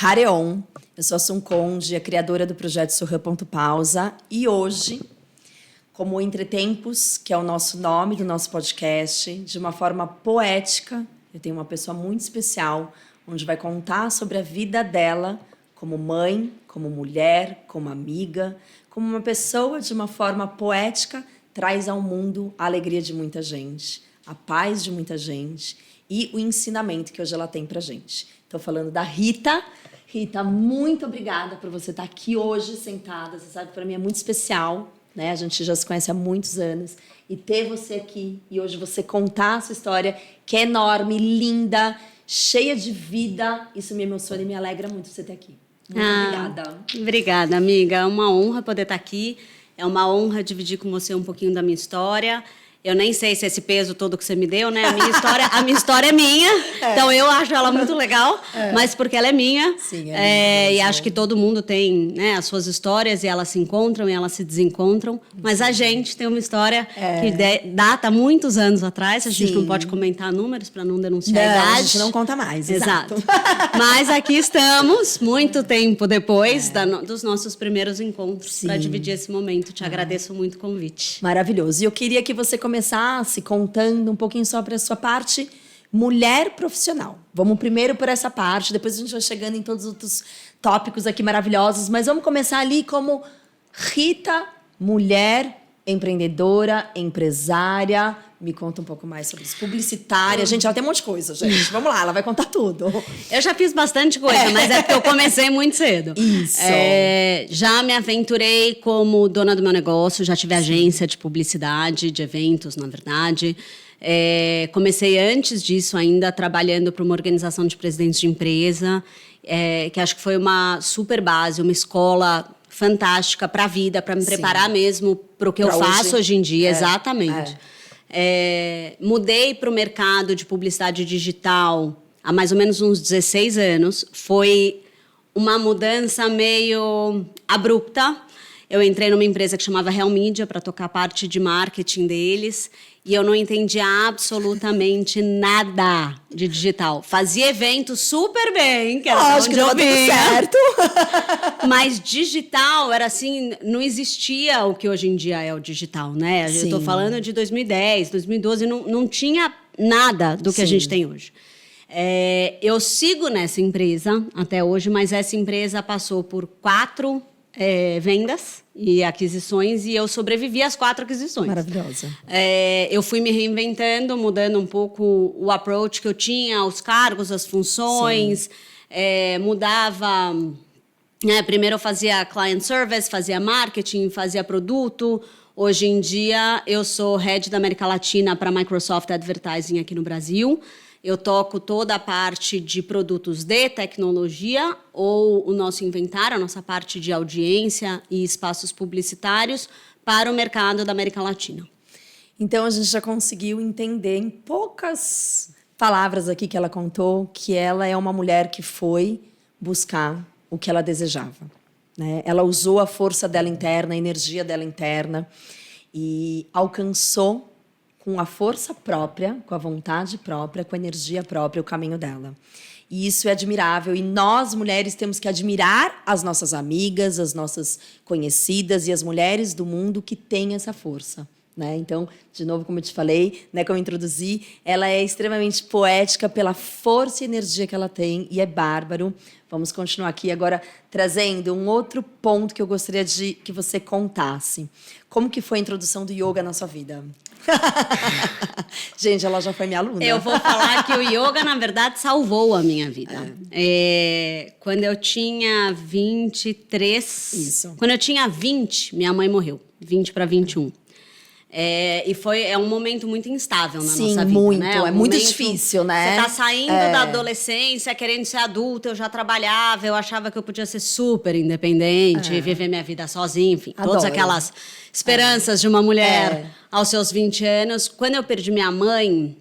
Hareon. Eu sou a Sun Conde, a criadora do projeto Sorran.pausa. E hoje, como Entretempos, que é o nosso nome do nosso podcast, de uma forma poética, eu tenho uma pessoa muito especial, onde vai contar sobre a vida dela como mãe, como mulher, como amiga, como uma pessoa de uma forma poética, traz ao mundo a alegria de muita gente, a paz de muita gente e o ensinamento que hoje ela tem pra gente. Estou falando da Rita. Rita, muito obrigada por você estar aqui hoje sentada. Você sabe que para mim é muito especial, né? A gente já se conhece há muitos anos. E ter você aqui e hoje você contar a sua história, que é enorme, linda, cheia de vida, isso me emociona e me alegra muito você ter aqui. Muito obrigada. Obrigada, amiga. É uma honra poder estar aqui. É uma honra dividir com você um pouquinho da minha história. Eu nem sei se esse peso todo que você me deu, né? A minha história é minha. Então, eu acho ela muito legal, mas porque ela é minha. Sim, e acho que todo mundo tem, né, as suas histórias e elas se encontram e elas se desencontram. Mas a gente tem uma história que data muitos anos atrás. A gente não pode comentar números para não denunciar a idade. A gente não conta mais, exato. Mas aqui estamos, muito tempo depois dos nossos primeiros encontros, para dividir esse momento. Te agradeço muito o convite. Maravilhoso. E eu queria que você começasse contando um pouquinho sobre a sua parte mulher profissional. Vamos primeiro por essa parte, depois a gente vai chegando em todos os outros tópicos aqui maravilhosos, mas vamos começar ali como Rita, mulher, empreendedora, empresária. Me conta um pouco mais sobre isso. Publicitária. Gente, ela tem um monte de coisa, gente. Vamos lá, ela vai contar tudo. Eu já fiz bastante coisa, mas é porque eu comecei muito cedo. Isso. Já me aventurei como dona do meu negócio, já tive agência de publicidade, de eventos, na verdade. Comecei antes disso ainda trabalhando para uma organização de presidentes de empresa, que acho que foi uma super base, uma escola fantástica para a vida, para me preparar mesmo para o que eu faço hoje em dia. Exatamente. Mudei para o mercado de publicidade digital há mais ou menos uns 16 anos. Foi uma mudança meio abrupta. Eu entrei numa empresa que chamava Real Media para tocar a parte de marketing deles e eu não entendia absolutamente nada de digital. Fazia evento super bem, que era onde eu vinha. Certo. Mas digital era assim, não existia o que hoje em dia é o digital, né? Eu estou falando de 2010, 2012, não tinha nada do que a gente tem hoje. Eu sigo nessa empresa até hoje, mas essa empresa passou por 4 vendas e aquisições e eu sobrevivi às 4 aquisições. Maravilhosa. Eu fui me reinventando, mudando um pouco o approach que eu tinha, os cargos, as funções, mudava. Primeiro eu fazia client service, fazia marketing, fazia produto. Hoje em dia eu sou head da América Latina para a Microsoft Advertising aqui no Brasil. Eu toco toda a parte de produtos de tecnologia ou o nosso inventário, a nossa parte de audiência e espaços publicitários para o mercado da América Latina. Então, a gente já conseguiu entender em poucas palavras aqui que ela contou que ela é uma mulher que foi buscar o que ela desejava, né? Ela usou a força dela interna, a energia dela interna e alcançou com a força própria, com a vontade própria, com a energia própria, o caminho dela. E isso é admirável. E nós, mulheres, temos que admirar as nossas amigas, as nossas conhecidas e as mulheres do mundo que têm essa força, né? Então, de novo, como eu te falei, né, como eu introduzi, ela é extremamente poética pela força e energia que ela tem e é bárbaro. Vamos continuar aqui agora trazendo um outro ponto que eu gostaria de que você contasse. Como que foi a introdução do yoga na sua vida? Gente, ela já foi minha aluna. Eu vou falar que o yoga, na verdade, salvou a minha vida. Quando eu tinha 23... Isso. Quando eu tinha 20, minha mãe morreu. 20 para 21. E é um momento muito instável na nossa vida. Muito, né? É muito difícil, né? Você tá saindo da adolescência, querendo ser adulta, eu já trabalhava, eu achava que eu podia ser super independente, viver minha vida sozinha, enfim. Adoro. Todas aquelas esperanças de uma mulher aos seus 20 anos. Quando eu perdi minha mãe,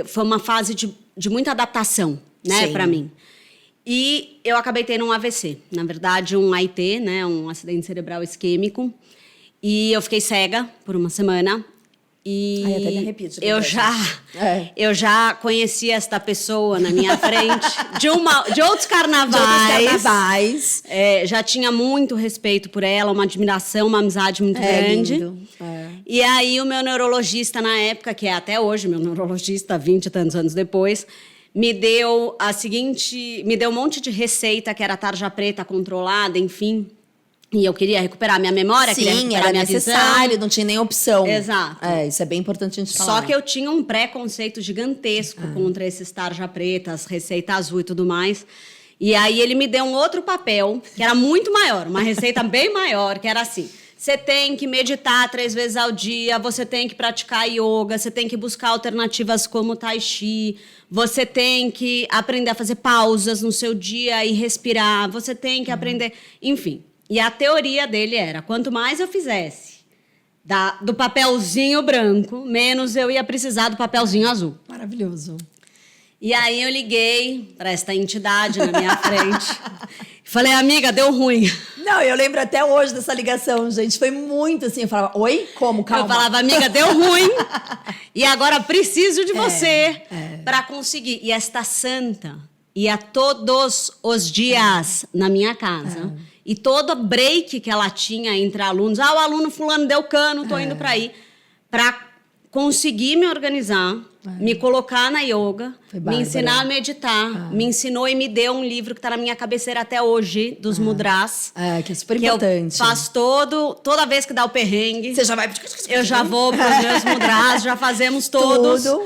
foi uma fase de muita adaptação, né, para mim. E eu acabei tendo um AVC, na verdade um AIT, né, um acidente cerebral isquêmico. E eu fiquei cega por uma semana. E Ai, até me arrepio de eu lembrar já, disso. eu já conhecia esta pessoa na minha frente de outros carnavais. De outros carnavais. Já tinha muito respeito por ela, uma admiração, uma amizade muito grande. Lindo. E aí o meu neurologista na época, que é até hoje meu neurologista, 20 e tantos anos depois, me deu um monte de receita, que era tarja preta controlada, enfim. E eu queria recuperar minha memória, queria Sim, recuperar era minha necessário, visão. não tinha nem opção. Exato. Isso é bem importante a gente falar. Só que eu tinha um preconceito gigantesco contra esses tarja pretas, receita azul e tudo mais. E aí ele me deu um outro papel, que era muito maior, uma receita bem maior, que era assim: você tem que meditar 3 vezes ao dia, você tem que praticar yoga, você tem que buscar alternativas como tai chi, você tem que aprender a fazer pausas no seu dia e respirar, você tem que aprender... Enfim, e a teoria dele era, quanto mais eu fizesse do papelzinho branco, menos eu ia precisar do papelzinho azul. Maravilhoso. E aí eu liguei para esta entidade na minha frente. Falei, amiga, deu ruim. Não, eu lembro até hoje dessa ligação, gente. Foi muito assim, eu falava, oi? Como? Calma. Eu falava, amiga, deu ruim. E agora preciso de você para conseguir. E esta santa ia todos os dias na minha casa. E todo break que ela tinha entre alunos, o aluno fulano deu cano, tô indo para aí, para conseguir me organizar, me colocar na yoga, me ensinar a meditar, me ensinou e me deu um livro que está na minha cabeceira até hoje, dos mudras. Que é super importante. Eu faço toda vez que dá o perrengue. Você já vai... Eu já vou para os meus mudras, já fazemos todos. Tudo.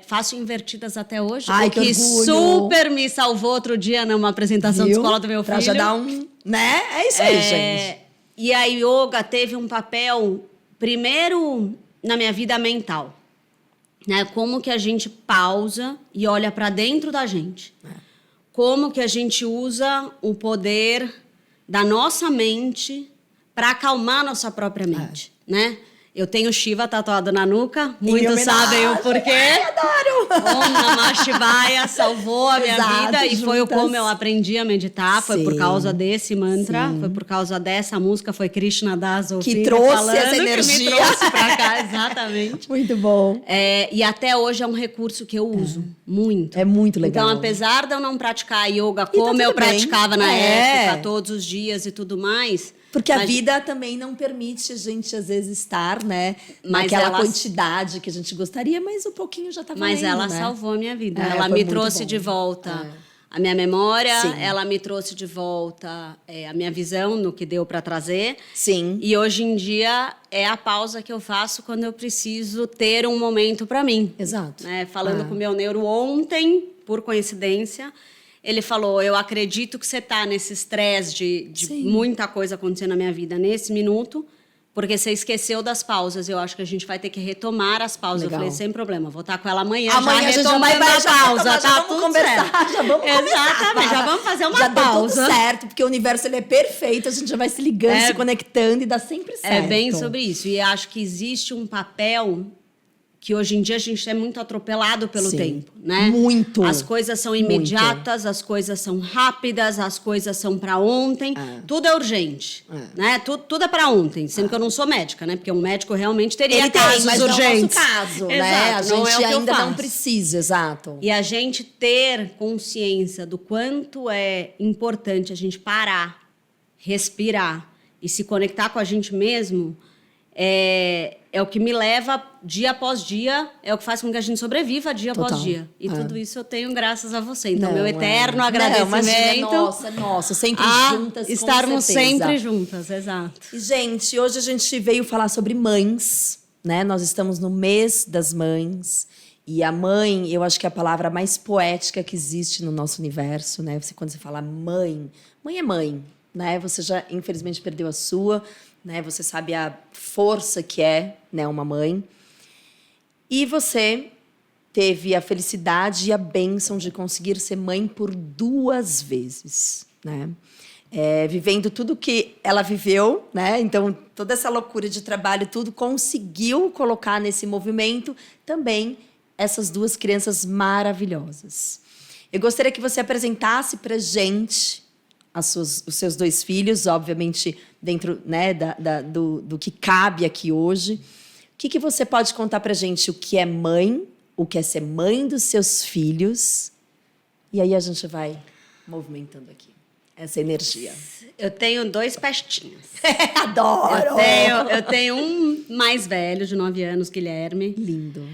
Faço invertidas até hoje, Ai, o que super me salvou outro dia numa apresentação de escola do meu filho. Pra já dar um... Né? É isso aí, gente. E a yoga teve um papel, primeiro, na minha vida mental. Né? Como que a gente pausa e olha para dentro da gente. Como que a gente usa o poder da nossa mente para acalmar nossa própria mente, né? Eu tenho Shiva tatuado na nuca, muitos sabem o porquê. Ai, adoro! Om Namah Shivaya salvou a minha vida e foi juntas. como eu aprendi a meditar, foi por Sim. causa desse mantra, foi por causa dessa música, foi Krishna Das Que trouxe falando, essa que energia. me trouxe pra cá, exatamente. Muito bom. E até hoje é um recurso que eu uso muito. É muito legal. Então, apesar de eu não praticar yoga tá como tudo eu bem. praticava na época, todos os dias e tudo mais... Porque a vida também não permite a gente, às vezes, estar, né? Naquela quantidade que a gente gostaria, mas um pouquinho já tá valendo, Mas ela né? salvou a minha vida. É, Ela foi me muito trouxe bom. de volta a minha memória, Sim. ela me trouxe de volta a minha visão no que deu para trazer. Sim. E hoje em dia é a pausa que eu faço quando eu preciso ter um momento para mim. Exato. Né? Falando com o meu neuro ontem, por coincidência, ele falou, eu acredito que você está nesse estresse de muita coisa acontecendo na minha vida nesse minuto, porque você esqueceu das pausas. Eu acho que a gente vai ter que retomar as pausas. Legal. Eu falei, sem problema, vou estar com ela amanhã Amanhã já a gente já retomando vai a pausa. já Tá vamos tudo conversar, certo. já vamos conversar. Exatamente, já vamos fazer uma já pausa. Deu tudo certo, porque o universo ele é perfeito, a gente já vai se ligando, se conectando e dá sempre certo. É bem sobre isso. E acho que existe um papel que hoje em dia a gente é muito atropelado pelo tempo, né? Muito. As coisas são imediatas, as coisas são rápidas, as coisas são para ontem. Tudo é urgente, né? Tudo é para ontem, sendo que eu não sou médica, né? Porque um médico realmente teria Ele casos tem, mas urgentes. não é o nosso caso, né? Exato, A não é o gente que eu ainda não faço. precisa, exato. E a gente ter consciência do quanto é importante a gente parar, respirar e se conectar com a gente mesmo é o que me leva dia após dia, é o que faz com que a gente sobreviva dia Total. após dia. E tudo isso eu tenho graças a você. Então, Não, meu eterno agradecimento. Não, imagina, nossa, sempre juntas, com estarmos certeza. sempre juntas, exato. E, gente, hoje a gente veio falar sobre mães, né? Nós estamos no mês das mães. E a mãe, eu acho que é a palavra mais poética que existe no nosso universo, né? Quando você fala mãe é mãe, né? Você já, infelizmente, perdeu a sua, né? Você sabe a força que é, né, uma mãe. E você teve a felicidade e a bênção de conseguir ser mãe por 2 vezes, né? Vivendo tudo que ela viveu, né? Então, toda essa loucura de trabalho, tudo conseguiu colocar nesse movimento também essas 2 crianças maravilhosas. Eu gostaria que você apresentasse pra gente os seus 2 filhos, obviamente, dentro, né, do que cabe aqui hoje. que você pode contar pra gente o que é mãe, o que é ser mãe dos seus filhos? E aí a gente vai movimentando aqui essa energia. Eu tenho 2 pestinhos. Adoro! Eu tenho um mais velho, de 9 anos, Guilherme. Lindo.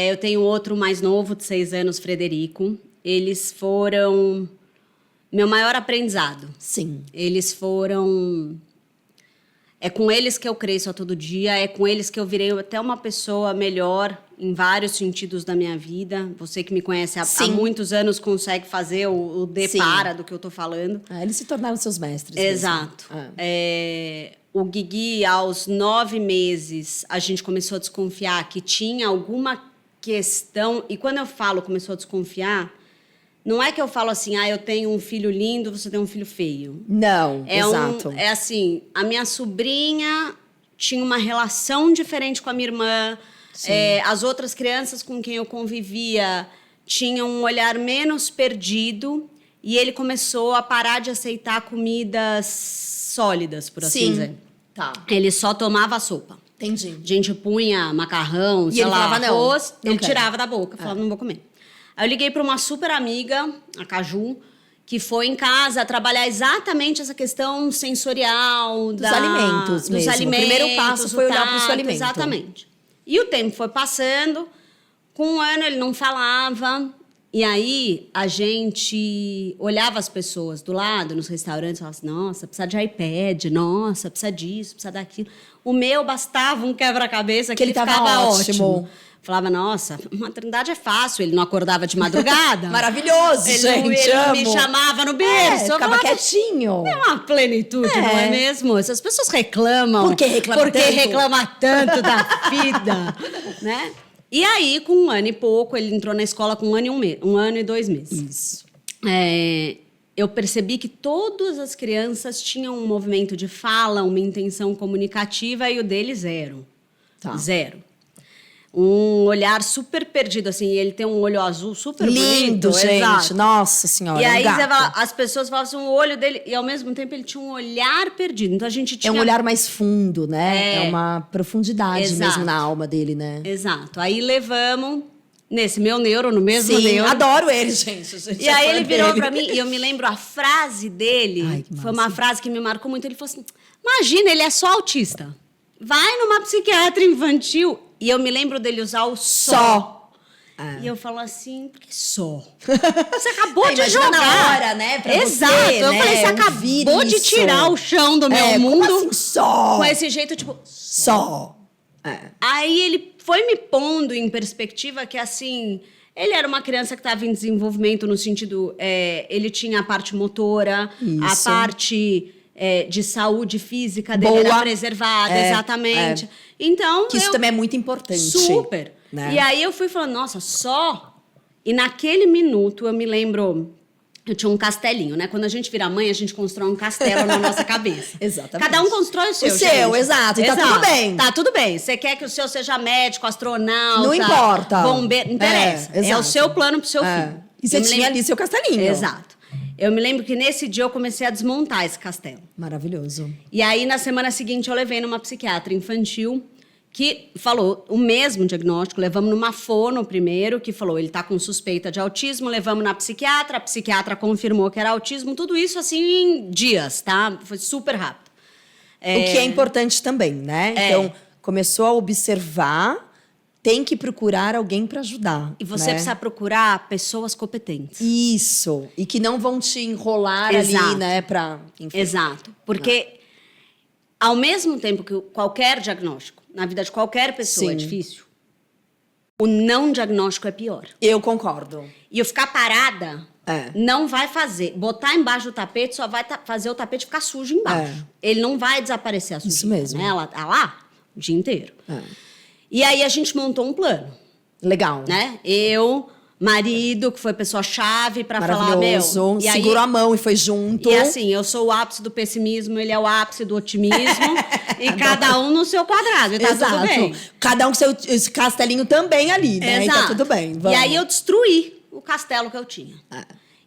Eu tenho outro mais novo, de 6 anos, Frederico. Eles foram meu maior aprendizado. Sim. Eles foram... É com eles que eu cresço a todo dia, é com eles que eu virei até uma pessoa melhor em vários sentidos da minha vida. Você que me conhece há muitos anos consegue fazer o depara do que eu tô falando. Eles se tornaram seus mestres. Exato. O Guigui, aos 9 meses, a gente começou a desconfiar que tinha alguma questão. E quando eu falo começou a desconfiar, não é que eu falo assim, eu tenho um filho lindo, você tem um filho feio. Não, exato. É assim, a minha sobrinha tinha uma relação diferente com a minha irmã. As outras crianças com quem eu convivia tinham um olhar menos perdido. E ele começou a parar de aceitar comidas sólidas, por assim dizer. Tá. Ele só tomava sopa. Entendi. A gente punha macarrão, E ele falava, não, arroz, não ele quero. tirava da boca, falava, não vou comer. Aí eu liguei para uma super amiga, a Caju, que foi em casa trabalhar exatamente essa questão sensorial Dos alimentos mesmo. O primeiro passo foi olhar para o seu alimento. Exatamente. E o tempo foi passando, com 1 ano ele não falava, e aí a gente olhava as pessoas do lado, nos restaurantes, e falava assim, nossa, precisa de iPad, nossa, precisa disso, precisa daquilo. O meu bastava um quebra-cabeça que ele ficava ótimo. Falava, nossa, maternidade é fácil. Ele não acordava de madrugada. Maravilhoso, ele gente, não me chamava no berço. Ficava quietinho. É uma plenitude, não é mesmo? Essas pessoas reclamam. Por que reclama tanto? Reclama tanto da vida, né? E aí, com 1 ano e pouco, ele entrou na escola com 1 ano e 1 mês, 1 ano e 2 meses. Isso. Eu percebi que todas as crianças tinham um movimento de fala, uma intenção comunicativa, e o dele zero. Tá. Zero. Um olhar super perdido, assim. Ele tem um olho azul super lindo, bonito. gente. Exato. Nossa senhora. E aí gato. você fala, as pessoas falavam assim, o olho dele... E ao mesmo tempo ele tinha um olhar perdido. Então a gente tinha... É um olhar mais fundo, né? É uma profundidade Exato. mesmo na alma dele, né? Exato. Aí levamos nesse meu neuro, no mesmo Sim, neuro. adoro ele, gente. E aí ele virou pra mim, e eu me lembro a frase dele, Ai, que foi massa. uma frase que me marcou muito. Ele falou assim, imagina, ele é só autista. Vai numa psiquiatra infantil... E eu me lembro dele usar o só. E eu falo assim, por que só? Você acabou de jogar. Na hora, né? Pra Exato. você, Eu né? falei, você acabou de tirar o chão do meu mundo. Como assim, só? Com esse jeito, tipo... Só. Aí ele foi me pondo em perspectiva que, assim... Ele era uma criança que estava em desenvolvimento no sentido... ele tinha a parte motora, a Isso. parte... de saúde física dele Boa. era preservada, exatamente. Então, Que isso também é muito importante. super. Né? E aí eu fui falando, nossa, só... E naquele minuto, eu me lembro... Eu tinha um castelinho, né? Quando a gente vira mãe, a gente constrói um castelo na nossa cabeça. Exatamente. Cada um constrói o seu, O seu, gente. exato. E tá tudo bem. Tá tudo bem. Você quer que o seu seja médico, astronauta... Não importa. Bombeiro, não interessa. É o exato. seu plano pro seu filho. E você Eu me tinha lembro- ali seu castelinho. Exato. Eu me lembro que nesse dia eu comecei a desmontar esse castelo. Maravilhoso. E aí, na semana seguinte, eu levei numa psiquiatra infantil que falou o mesmo diagnóstico. Levamos numa fono primeiro, que falou, ele tá com suspeita de autismo. Levamos na psiquiatra, a psiquiatra confirmou que era autismo. Tudo isso, assim, em dias, tá? Foi super rápido. O que é importante também, né? Então, começou a observar, tem que procurar alguém para ajudar. E você né? precisa procurar pessoas competentes. Isso. E que não vão te enrolar ali, Exato. né? Pra, enfim. Exato. Porque, ao mesmo tempo que qualquer diagnóstico, na vida de qualquer pessoa, é Sim. difícil, o não diagnóstico é pior. Eu concordo. E eu ficar parada não vai fazer. Botar embaixo do tapete só vai fazer o tapete ficar sujo embaixo. Ele não vai desaparecer a sujeira. Isso mesmo. Né? Ela tá lá o dia inteiro. E aí a gente montou um plano, Legal. né? Eu, marido, que foi pessoa-chave pra falar, meu... Maravilhoso. E aí, Segurou a mão e foi junto. e assim, eu sou o ápice do pessimismo, ele é o ápice do otimismo. E cada um no seu quadrado, e tá Exato. tudo bem. Cada um com seu esse castelinho também ali, né? E tá tudo bem. E Vamos. aí eu destruí o castelo que eu tinha.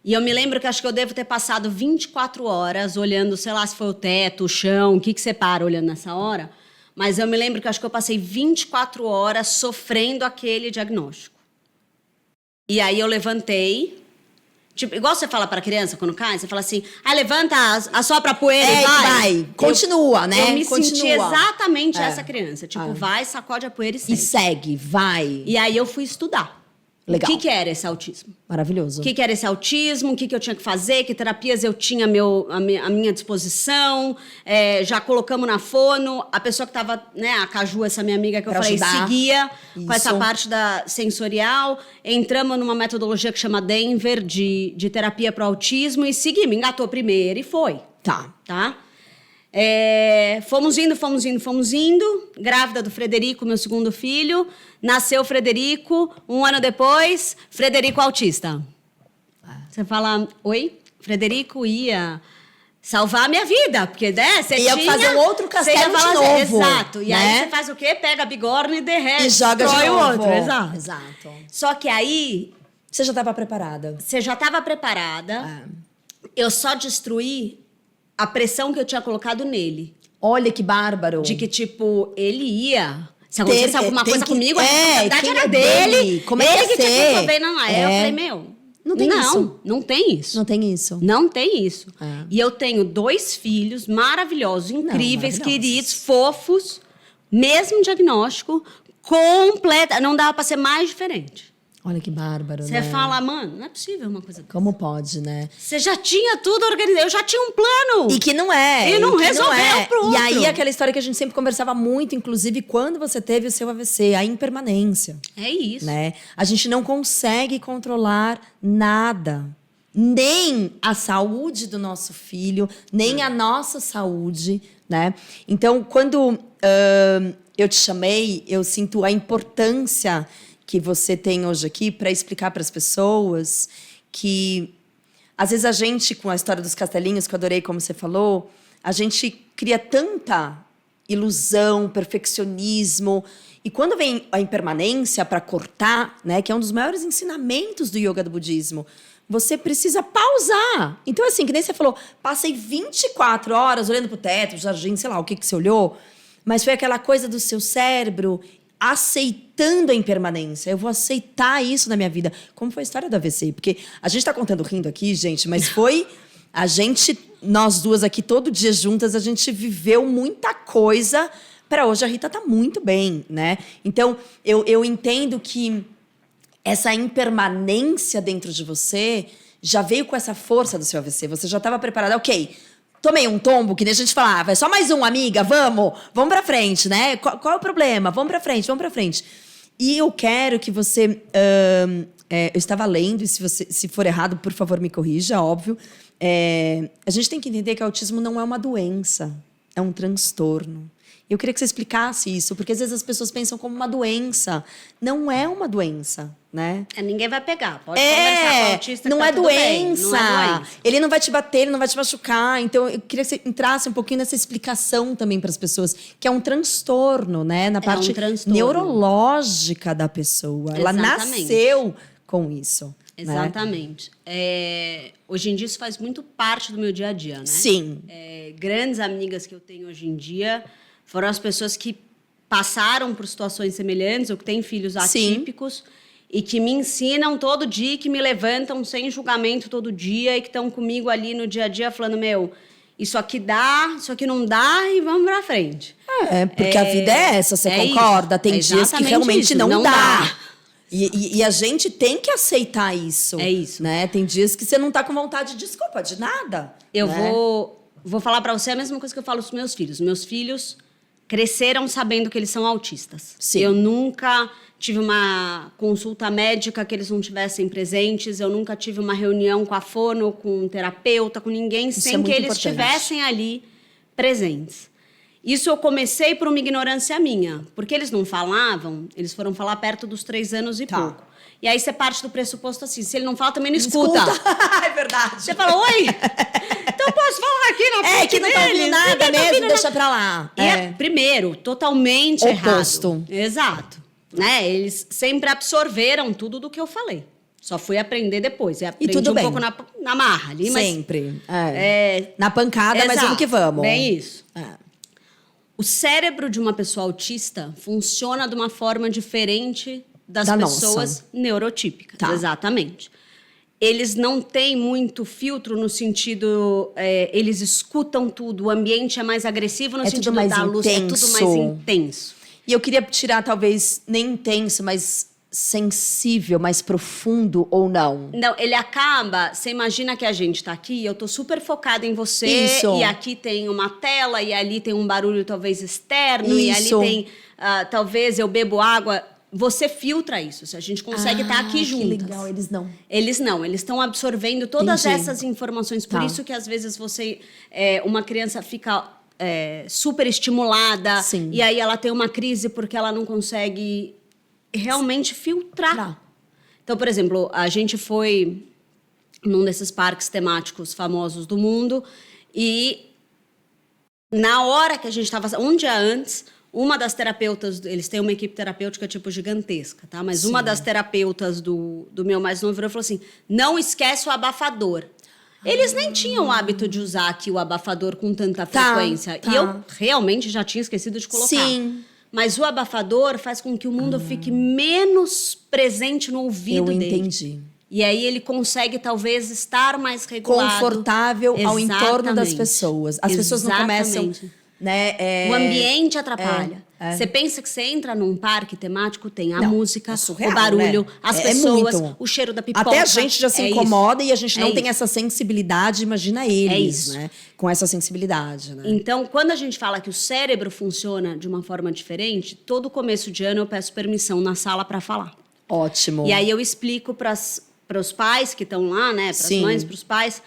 E eu me lembro que acho que eu devo ter passado 24 horas olhando, sei lá se foi o teto, o chão, o que separa olhando nessa hora. Mas eu me lembro que acho que eu passei 24 horas sofrendo aquele diagnóstico. E aí eu levantei. Tipo, igual você fala pra criança quando cai, você fala assim, levanta, assopra a poeira e vai. Continua, né? Eu me Continua. senti exatamente essa criança. Tipo, vai, sacode a poeira e segue. E segue, vai. E aí eu fui estudar. Legal. O que era esse autismo? Maravilhoso. O que era esse autismo, o que eu tinha que fazer, que terapias eu tinha à minha disposição. Já colocamos na fono. A pessoa que estava, né, a Caju, essa minha amiga que eu falei, seguia com essa parte da sensorial. Entramos numa metodologia que chama Denver, de terapia para o autismo, e seguimos. Engatou primeiro e foi. Tá. Fomos indo. Grávida do Frederico, meu segundo filho. Nasceu o Frederico. 1 ano depois, Frederico autista. Você fala, oi? Frederico ia salvar a minha vida. Porque, né, você ia fazer um outro castelo de novo. Exato. E né? aí você faz o quê? Pega a bigorna e derrete. E joga de novo. O outro. Exato. Só que aí... Você já estava preparada. Eu só destruí a pressão que eu tinha colocado nele. Olha que bárbaro. De que, tipo, ele ia... Se acontecesse alguma coisa comigo, a responsabilidade era dele. Como é que ele que tinha que resolver, não é? Eu falei, não tem isso. Não tem isso. Não tem isso. Não tem isso. E eu tenho 2 filhos maravilhosos, incríveis, queridos, fofos, mesmo diagnóstico, completa. Não dava pra ser mais diferente. Olha que bárbaro, Você né? fala, mano, não é possível uma coisa dessa. Como pode, né? Você já tinha tudo organizado, eu já tinha um plano. E que não é. E não resolveu pro outro. E aí, aquela história que a gente sempre conversava muito, inclusive, quando você teve o seu AVC, a impermanência. É isso. Né? A gente não consegue controlar nada. Nem a saúde do nosso filho, nem a nossa saúde, né? Então, quando eu te chamei, eu sinto a importância que você tem hoje aqui para explicar para as pessoas que, às vezes, a gente, com a história dos castelinhos, que eu adorei como você falou, a gente cria tanta ilusão, perfeccionismo. E quando vem a impermanência para cortar, né, que é um dos maiores ensinamentos do yoga do budismo, você precisa pausar. Então, assim, que nem você falou, passei 24 horas olhando para o teto, o jardim, sei lá, o que você olhou, mas foi aquela coisa do seu cérebro aceitando a impermanência. Eu vou aceitar isso na minha vida. Como foi a história do AVC? Porque a gente tá contando rindo aqui, gente, mas foi... nós duas aqui, todo dia juntas, a gente viveu muita coisa para hoje a Rita tá muito bem, né? Então, eu entendo que essa impermanência dentro de você já veio com essa força do seu AVC. Você já estava preparada, ok... Tomei um tombo, que nem a gente falava, é só mais um, amiga, vamos pra frente, né? Qual é o problema? Vamos pra frente. E eu quero que você... eu estava lendo, e se for errado, por favor, me corrija, óbvio. A gente tem que entender que o autismo não é uma doença, é um transtorno. Eu queria que você explicasse isso, porque às vezes as pessoas pensam como uma doença. Não é uma doença, né? Ninguém vai pegar. Pode conversar com o autista, não, tá é tudo doença. Bem, não é doença. Ele não vai te bater, ele não vai te machucar. Então, eu queria que você entrasse um pouquinho nessa explicação também para as pessoas, que é um transtorno, né? Na parte neurológica da pessoa. Ela nasceu com isso. Exatamente. Né? Hoje em dia, isso faz muito parte do meu dia a dia, né? Sim. Grandes amigas que eu tenho hoje em dia foram as pessoas que passaram por situações semelhantes ou que têm filhos atípicos e que me ensinam todo dia, que me levantam sem julgamento todo dia e que estão comigo ali no dia a dia falando, isso aqui dá, isso aqui não dá e vamos pra frente. Porque a vida é essa, você concorda? Isso. Tem dias que realmente isso, não dá. E a gente tem que aceitar isso. É isso. Né? Tem dias que você não tá com vontade de desculpa, de nada. Eu vou falar pra você a mesma coisa que eu falo pros meus filhos. Meus filhos cresceram sabendo que eles são autistas. Sim. Eu nunca tive uma consulta médica que eles não tivessem presentes. Eu nunca tive uma reunião com a fono, com um terapeuta, com ninguém, sem que eles estivessem ali presentes. Isso eu comecei por uma ignorância minha. Porque eles não falavam, eles foram falar perto dos 3 anos e pouco. E aí você parte do pressuposto assim, se ele não fala, também não escuta. É verdade. Você fala, oi? Então posso falar aqui na frente que não tá ouvindo nada mesmo, deixa pra lá. Primeiro, totalmente oposto. Errado. Exato. Né? Eles sempre absorveram tudo do que eu falei. Só fui aprender depois. Aprendi tudo bem. pouco na marra ali, mas... Sempre. Na pancada, mas vamos que vamos. Bem isso. o cérebro de uma pessoa autista funciona de uma forma diferente das Da pessoas nossa. neurotípicas. Tá. Exatamente. Eles não têm muito filtro no sentido... eles escutam tudo. O ambiente é mais agressivo no É tudo sentido mais da luz. É tudo mais intenso. intenso. E eu queria tirar, talvez, nem intenso, mas sensível, mais profundo ou não? Não, ele acaba... Você imagina que a gente tá aqui, eu tô super focada em você. Isso. E aqui tem uma tela, e ali tem um barulho talvez externo. E ali Isso. tem... talvez eu bebo água. Você filtra isso. Se a gente consegue estar aqui juntas. Que legal, eles não. Eles não, eles estão absorvendo todas Entendi. essas informações. Por Tá. isso que às vezes uma criança fica super estimulada. Sim. E aí ela tem uma crise porque ela não consegue realmente filtrar. Tá. Então, por exemplo, a gente foi num desses parques temáticos famosos do mundo e na hora que a gente estava... Um dia antes, uma das terapeutas... Eles têm uma equipe terapêutica, tipo, gigantesca, tá? Mas uma das terapeutas do meu mais novo falou assim, não esquece o abafador. Eles nem tinham o hábito de usar aqui o abafador com tanta Tá, frequência. tá. E eu realmente já tinha esquecido de colocar. Sim. Mas o abafador faz com que o mundo fique menos presente no ouvido Eu dele. entendi. E aí ele consegue, talvez, estar mais regulado. Confortável ao entorno das Exatamente. pessoas. As pessoas não começam... Exatamente. Né, O ambiente atrapalha. é. Você pensa que você entra num parque temático, tem a Não, música, é surreal, o barulho, né? as É pessoas, muito. o cheiro da pipoca. Até a gente já se É incomoda isso. e a gente não É tem isso. essa sensibilidade, imagina eles, isso. né? Com essa sensibilidade, né? Então, quando a gente fala que o cérebro funciona de uma forma diferente, todo começo de ano eu peço permissão na sala para falar. Ótimo. E aí eu explico para os pais que estão lá, né? Para as Sim. mães, para os pais.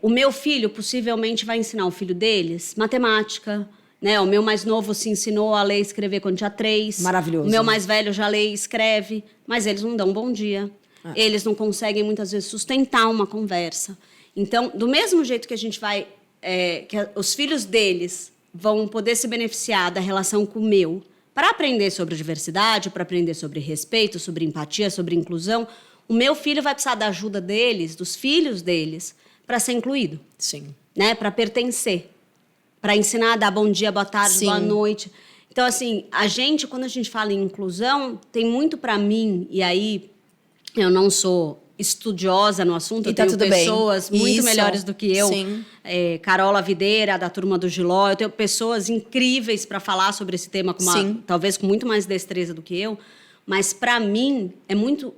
O meu filho possivelmente vai ensinar o filho deles matemática, né? O meu mais novo se ensinou a ler e escrever quando tinha 3. Maravilhoso. O meu mais velho já lê e escreve, mas eles não dão bom dia. Eles não conseguem, muitas vezes, sustentar uma conversa. Então, do mesmo jeito que a gente vai... os filhos deles vão poder se beneficiar da relação com o meu para aprender sobre diversidade, para aprender sobre respeito, sobre empatia, sobre inclusão, o meu filho vai precisar da ajuda deles, dos filhos deles, para ser incluído, Sim. né? Para pertencer, para ensinar a dar bom dia, boa tarde, Sim. boa noite. Então, assim, quando a gente fala em inclusão, tem muito para mim, e aí eu não sou estudiosa no assunto, E eu tá tenho tudo bem. pessoas muito Isso. melhores do que eu. Sim. Carola Videira, da Turma do Giló, eu tenho pessoas incríveis para falar sobre esse tema, Sim. talvez com muito mais destreza do que eu, mas para mim é muito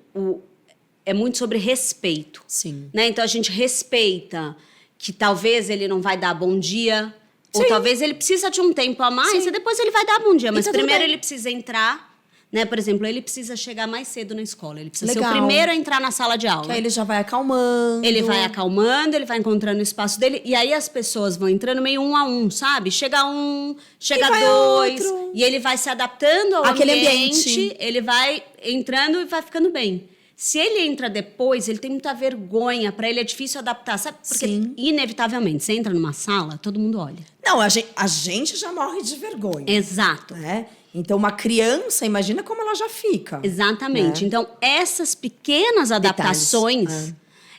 sobre respeito. Sim. Né? Então a gente respeita que talvez ele não vai dar bom dia, ou Sim. talvez ele precisa de um tempo a mais Sim. e depois ele vai dar bom dia. Mas tá tudo primeiro bem. ele precisa entrar, né? Por exemplo, ele precisa chegar mais cedo na escola, ele precisa ser Legal. o primeiro a entrar na sala de aula. Que aí ele já vai acalmando. Ele vai acalmando, ele vai encontrando o espaço dele. E aí as pessoas vão entrando meio um a um, sabe? Chega um, chega vai dois. outro. E ele vai se adaptando ao Aquele ambiente. ambiente. Ele vai entrando e vai ficando bem. Se ele entra depois, ele tem muita vergonha. Para ele é difícil adaptar. Sabe? Porque, Sim. inevitavelmente, você entra numa sala, todo mundo olha. Não, a gente já morre de vergonha. Exato. Né? Então, uma criança, imagina como ela já fica. Exatamente. Né? Então, essas pequenas adaptações,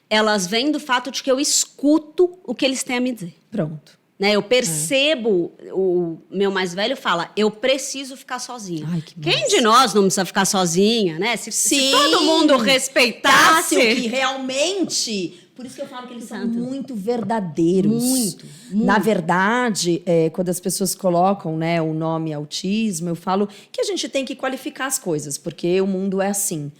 elas vêm do fato de que eu escuto o que eles têm a me dizer. Pronto. Né, eu percebo, o meu mais velho fala, eu preciso ficar sozinha. Ai, que Quem massa. de nós não precisa ficar sozinha, né? Se Sim. todo mundo respeitasse... O que realmente... Por isso que eu falo que eles são Exato. muito verdadeiros. Muito. Na verdade, quando as pessoas colocam, né, o nome autismo, eu falo que a gente tem que qualificar as coisas, porque o mundo é assim.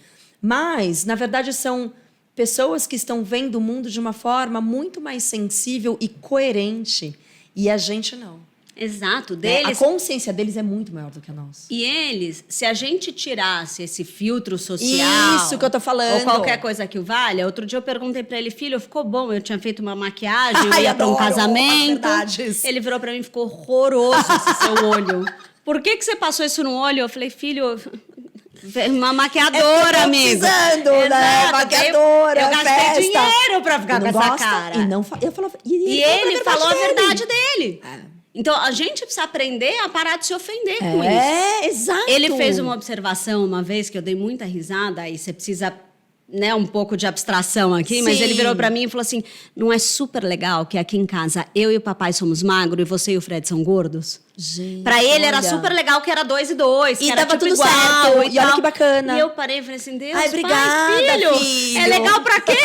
Mas, na verdade, são pessoas que estão vendo o mundo de uma forma muito mais sensível e coerente. E a gente não. Exato, Né? deles... A consciência deles é muito maior do que a nossa. E eles, se a gente tirasse esse filtro social... Isso que eu tô falando. Ou qualquer coisa que o valha. Outro dia eu perguntei pra ele, filho, ficou bom? Eu tinha feito uma maquiagem, eu Ai, ia pra um adoro as casamento. verdades. Ele virou pra mim, ficou horroroso esse seu olho. Por que você passou isso no olho? Eu falei, filho... Uma maquiadora, amigo. Precisando, né? Exato. Maquiadora, Eu gastei festa. dinheiro pra ficar E com não essa gosta, cara. E não eu falava, E falou ele falou a dele. verdade dele. Então, a gente precisa aprender a parar de se ofender com isso. Exato. Ele fez uma observação uma vez que eu dei muita risada, aí você precisa, né, um pouco de abstração aqui, mas Sim. ele virou pra mim e falou assim: não é super legal que aqui em casa eu e o papai somos magros e você e o Fred são gordos? Gente, Pra ele era olha. super legal que era 2 e 2, que E era dava tipo tudo igual certo, e olha tal. que bacana. E eu parei e falei assim, Deus, Ai, obrigada, pai, filho. é legal pra quem?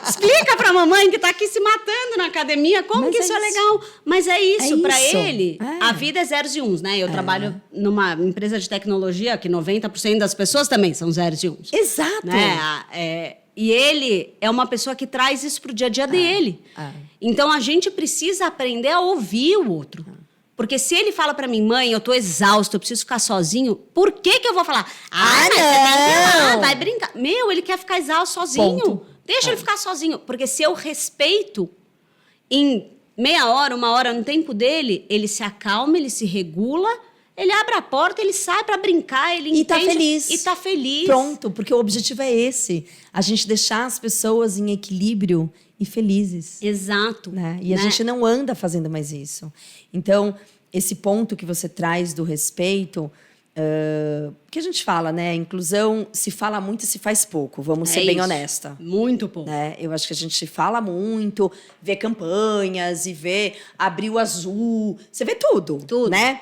Explica pra mamãe que tá aqui se matando na academia, como Mas que é isso é isso. legal? Mas é isso, pra isso. ele, É. a vida é zeros e uns, né? Eu trabalho numa empresa de tecnologia que 90% das pessoas também são zeros e uns. Exato. Né? E ele é uma pessoa que traz isso pro dia a dia dele. Então, a gente precisa aprender a ouvir o outro. Porque se ele fala pra mim, mãe, eu tô exausto, eu preciso ficar sozinho, por que que eu vou falar? Mas você tem que ir lá, não! vai brincar. Meu, ele quer ficar exausto sozinho. Ponto. Deixa ele ficar sozinho. Porque se eu respeito, em meia hora, 1 hora, no tempo dele, ele se acalma, ele se regula, ele abre a porta, ele sai pra brincar, ele E tá entende. feliz. E tá feliz. Pronto, porque o objetivo é esse. A gente deixar as pessoas em equilíbrio e felizes. Exato. Né? E a gente não anda fazendo mais isso. Então, esse ponto que você traz do respeito, que a gente fala, né? Inclusão se fala muito e se faz pouco. Vamos ser bem isso. honesta. Muito pouco. Né? Eu acho que a gente fala muito, vê campanhas e vê Abril Azul. Você vê tudo, Tudo. né?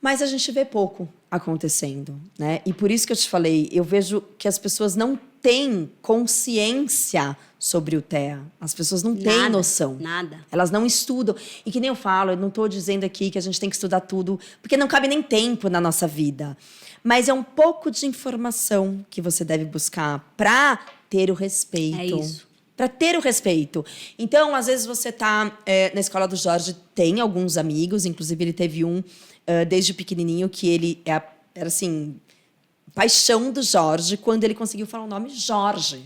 Mas a gente vê pouco acontecendo, né? E por isso que eu te falei, eu vejo que as pessoas não têm consciência sobre o TEA. As pessoas não têm Nada, noção. nada. Elas não estudam. E que nem eu falo, eu não estou dizendo aqui que a gente tem que estudar tudo, porque não cabe nem tempo na nossa vida. Mas é um pouco de informação que você deve buscar para ter o respeito. É isso. Para ter o respeito. Então, às vezes você tá na escola do Jorge, tem alguns amigos, inclusive ele teve um desde pequenininho que ele era assim, paixão do Jorge quando ele conseguiu falar o nome Jorge.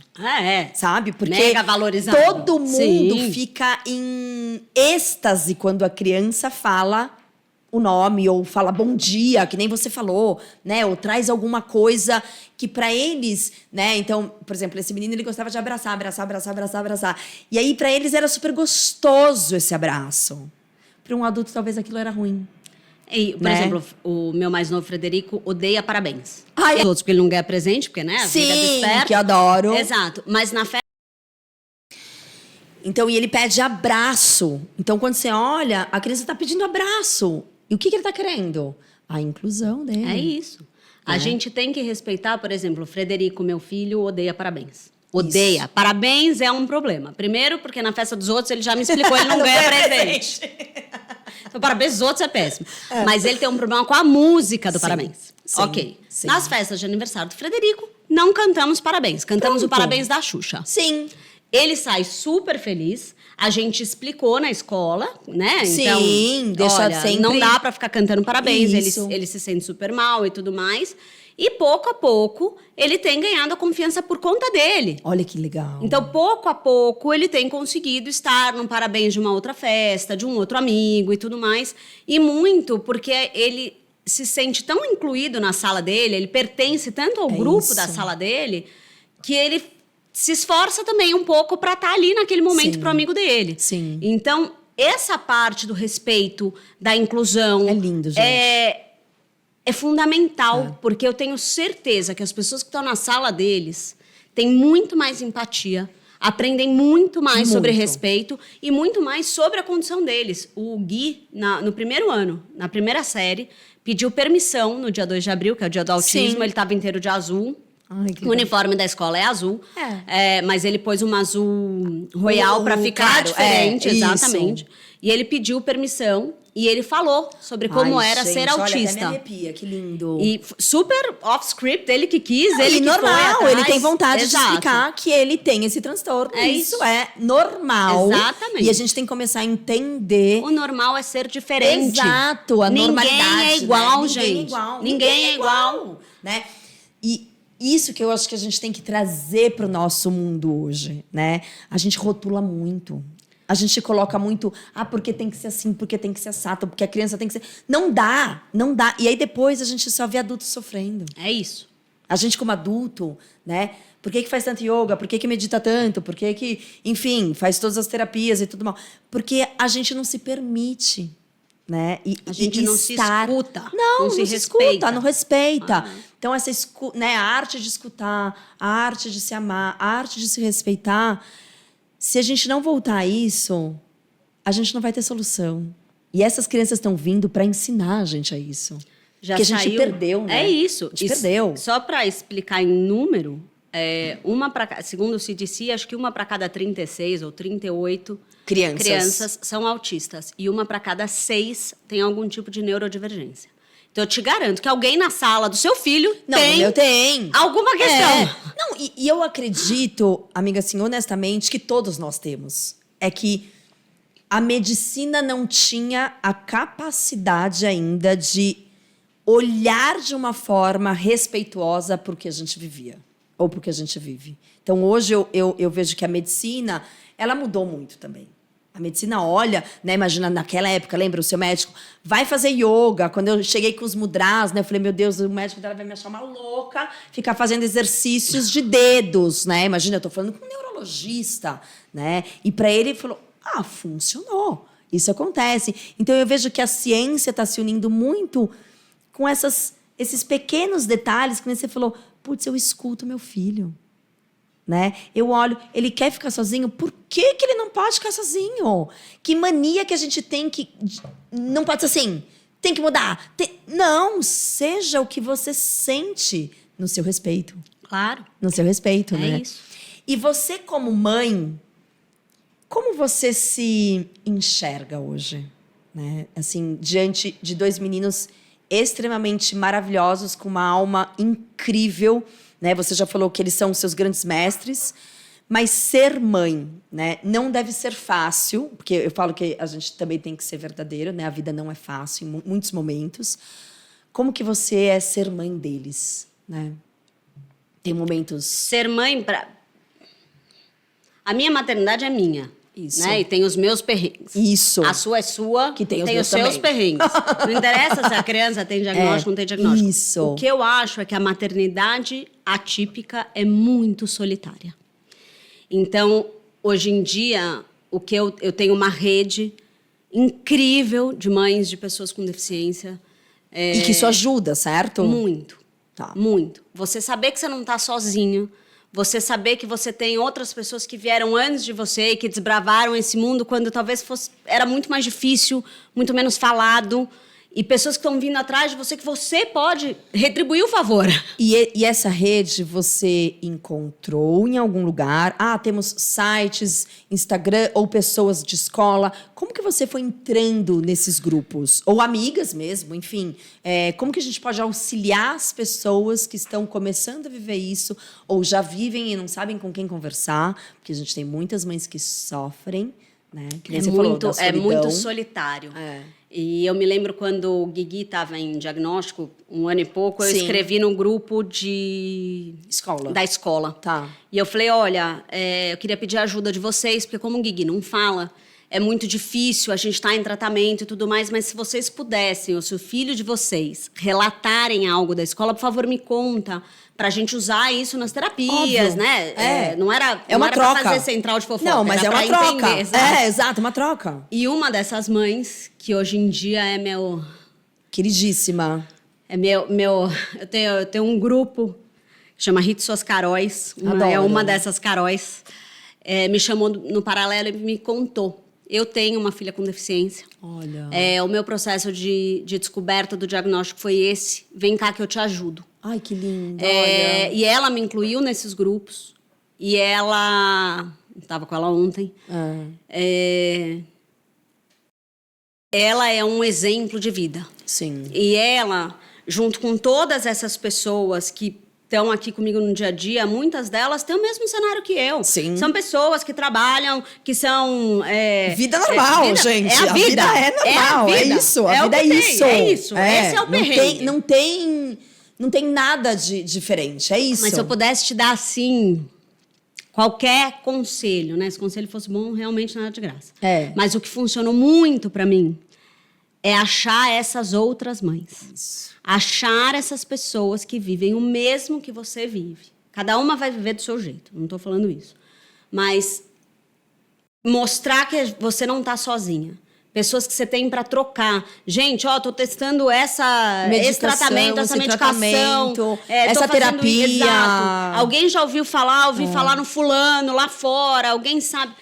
Sabe? Porque Mega valorizado. todo mundo Sim. fica em êxtase quando a criança fala o nome ou fala bom dia, que nem você falou, né? Ou traz alguma coisa que para eles, né? Então, por exemplo, esse menino ele gostava de abraçar. E aí para eles era super gostoso esse abraço. Para um adulto talvez aquilo era ruim. E, por Né? exemplo, o meu mais novo, Frederico, odeia parabéns. Ai, Os outros, porque ele não ganha presente, porque, né? A vida do sim, esperto. que eu adoro. Exato. Mas na festa. Então, e ele pede abraço. Então, quando você olha, a criança está pedindo abraço. E o que ele está querendo? A inclusão dele. É isso. A gente tem que respeitar, por exemplo, o Frederico, meu filho, odeia parabéns. Odeia. Isso. Parabéns é um problema. Primeiro, porque na festa dos outros ele já me explicou, ele não ganha presente. Então, parabéns dos outros é péssimo. Mas ele tem um problema com a música do Sim, parabéns. sim, Ok. sim. Nas festas de aniversário do Frederico, não cantamos parabéns. Cantamos o Pronto. parabéns da Xuxa. Sim. Ele sai super feliz. A gente explicou na escola, né? Sim, então, deixa olha, sempre- não dá pra ficar cantando parabéns. Isso. Ele se sente super mal e tudo mais. E pouco a pouco, ele tem ganhado a confiança por conta dele. Olha que legal. Então, pouco a pouco, ele tem conseguido estar num parabéns de uma outra festa, de um outro amigo e tudo mais. E muito porque ele se sente tão incluído na sala dele, ele pertence tanto ao É grupo isso. da sala dele, que ele se esforça também um pouco para estar ali naquele momento Sim. pro amigo dele. Sim. Então, essa parte do respeito, da inclusão... É lindo, gente. É fundamental, porque eu tenho certeza que as pessoas que estão na sala deles têm muito mais empatia, aprendem muito mais sobre Muito. respeito e muito mais sobre a condição deles. O Gui, no primeiro ano, na primeira série, pediu permissão no dia 2 de abril, que é o dia do autismo, Sim. ele estava inteiro de azul. Ai, que O uniforme da escola é azul, É. mas ele pôs um azul royal para ficar claro, diferente, isso. exatamente. E ele pediu permissão e ele falou sobre como Ai, era gente, ser olha, autista. até me arrepia, que lindo. E super off-script, ele que quis, ele e que normal, foi atrás. ele tem vontade Exato. de explicar que ele tem esse transtorno. É isso isso. é normal. Exatamente. E a gente tem que começar a entender. O normal é ser diferente. Exato, a Ninguém normalidade. é igual, né? gente. Ninguém é igual. Ninguém é igual. Né? E isso que eu acho que a gente tem que trazer para o nosso mundo hoje, né? A gente rotula muito. A gente coloca muito, porque tem que ser assim, porque tem que ser assado, porque a criança tem que ser... Não dá, não dá. E aí depois a gente só vê adultos sofrendo. É isso. A gente como adulto, né? Por que faz tanto yoga? Por que medita tanto? Por que, enfim, faz todas as terapias e tudo mal? Porque a gente não se permite, né? A gente não se estar... escuta, Não, não se escuta, respeita. não respeita. Ah. Então, essa né, a arte de escutar, a arte de se amar, a arte de se respeitar, se a gente não voltar a isso, a gente não vai ter solução. E essas crianças estão vindo para ensinar a gente a isso. Já que a gente saiu. perdeu, né? É isso. A gente perdeu. Só para explicar em número, segundo o CDC, acho que uma para cada 36 ou 38 crianças são autistas. E uma para cada 6 tem algum tipo de neurodivergência. Então, eu te garanto que alguém na sala do seu filho tem alguma questão. Não, e eu acredito, amiga, assim, honestamente, que todos nós temos. É que a medicina não tinha a capacidade ainda de olhar de uma forma respeitosa por que a gente vivia, ou por que a gente vive. Então, hoje, eu vejo que a medicina, ela mudou muito também. A medicina olha, né? Imagina, naquela época, lembra, o seu médico vai fazer yoga. Quando eu cheguei com os mudras, né? Eu falei, meu Deus, o médico dela vai me achar uma louca ficar fazendo exercícios de dedos, né? Imagina, eu tô falando com um neurologista, né? E para ele falou, funcionou. Isso acontece. Então, eu vejo que a ciência está se unindo muito com esses pequenos detalhes, que você falou, putz, eu escuto meu filho. Né? Eu olho, ele quer ficar sozinho, por que ele não pode ficar sozinho? Que mania que a gente tem que... Não pode ser assim, tem que mudar. Não, seja o que você sente no seu respeito. Claro. No seu respeito, né? É isso. E você, como mãe, como você se enxerga hoje? Né? Assim, diante de 2 meninos extremamente maravilhosos, com uma alma incrível, né? Você já falou que eles são seus grandes mestres, mas ser mãe, né, não deve ser fácil, porque eu falo que a gente também tem que ser verdadeiro, né? A vida não é fácil em muitos momentos. Como que você é ser mãe deles, né? Tem momentos... Ser mãe... A minha maternidade é minha. Isso. Né? E tem os meus perrengues. Isso. A sua é sua, que tem os seus perrengues. Não interessa se a criança tem diagnóstico ou não tem diagnóstico. Isso. O que eu acho é que a maternidade atípica é muito solitária. Então, hoje em dia, eu tenho uma rede incrível de mães de pessoas com deficiência. E que isso ajuda, certo? Muito. Tá. Muito. Você saber que você não está sozinho. Você saber que você tem outras pessoas que vieram antes de você e que desbravaram esse mundo quando talvez era muito mais difícil, muito menos falado. E pessoas que estão vindo atrás de você que você pode retribuir o favor. E essa rede você encontrou em algum lugar? Temos sites, Instagram ou pessoas de escola. Como que você foi entrando nesses grupos? Ou amigas mesmo, enfim. Como que a gente pode auxiliar as pessoas que estão começando a viver isso ou já vivem e não sabem com quem conversar? Porque a gente tem muitas mães que sofrem, né? Que nem você falou, da solidão. É muito solitário. E eu me lembro quando o Guigui estava em diagnóstico, 1 ano e pouco, eu escrevi no grupo da escola. Tá. E eu falei, olha, eu queria pedir a ajuda de vocês, porque como o Guigui não fala, é muito difícil, a gente está em tratamento e tudo mais, mas se vocês pudessem, ou se o filho de vocês, relatarem algo da escola, por favor, me conta, para a gente usar isso nas terapias, óbvio. né? Não era uma troca. Pra fazer central de fofoca. Não, mas é uma troca. Entender, exato, uma troca. E uma dessas mães, que hoje em dia é meu... Queridíssima. Eu tenho um grupo que chama Rite Suas Caróis. É uma dessas Caróis. Me chamou no paralelo e me contou. Eu tenho uma filha com deficiência. Olha. O meu processo de descoberta do diagnóstico foi esse. Vem cá que eu te ajudo. Ai, que lindo. Olha. E ela me incluiu nesses grupos. E ela... Estava com ela ontem. Ela é um exemplo de vida. Sim. E ela, junto com todas essas pessoas que estão aqui comigo no dia a dia, muitas delas têm o mesmo cenário que eu. Sim. São pessoas que trabalham, que são... vida normal, gente. É a vida. É normal. É isso. A vida é isso. É isso. Esse é o perrengue. Não tem nada de diferente. É isso. Mas se eu pudesse te dar, assim... Qualquer conselho, né? Se o conselho fosse bom, realmente nada de graça. Mas o que funcionou muito para mim é achar essas outras mães. Isso. Achar essas pessoas que vivem o mesmo que você vive. Cada uma vai viver do seu jeito, não estou falando isso. Mas mostrar que você não está sozinha. Pessoas que você tem para trocar. Gente, tô testando esse tratamento, essa medicação. Essa terapia. Exato. Alguém já ouviu falar no fulano, lá fora. Alguém sabe.